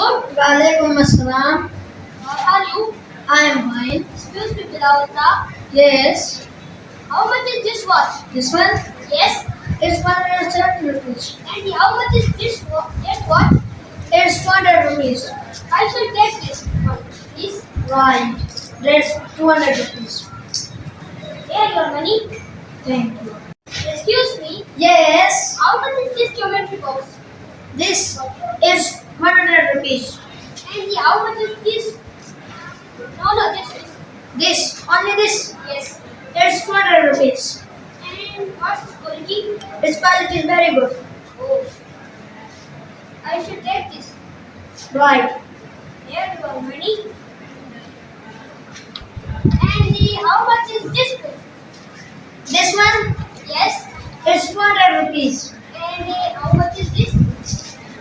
Assalamualaikum. Walaikum Assalam. How are you? I am fine. Excuse me, Bilawata. Yes. How much is this watch? This one? Yes. It's 170 rupees. And how much is this that watch? It's 200 rupees. I should take this one, please. Right. That's 200 rupees. Here your money. Thank you. Excuse me. Yes. How much is this geometry box? This is 100 rupees. And how much is this? No, this. This, only this. Yes. It's 200 rupees. And what's the quality? Its quality is very good. Oh. I should take this. Right. Here your money. And how much is this book? This one, Yes. it's 200 rupees. And how much is this?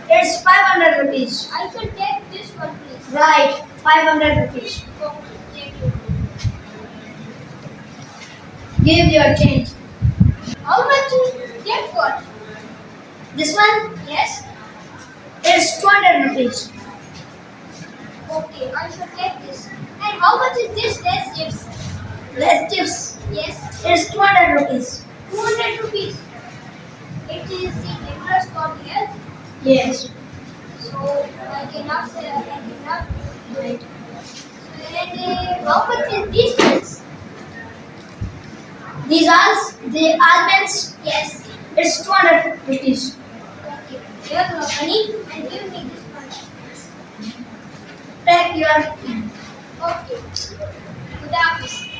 It's 500 rupees. I should take this one, please. Right. 500 rupees. Okay, thank you. Give your change. How much is that watch? This one, Yes. it's 200 rupees. Okay, I should take this. And how much is this less chips? Less chips. Yes. It's 200 rupees. 200 rupees. It is the interest for here. Yes. So I cannot say I cannot. Right. And how much is this pens? These are the almonds. Yes. It's 200 rupees. Okay. Here your money and give me this one. Take your. Okay. Good afternoon.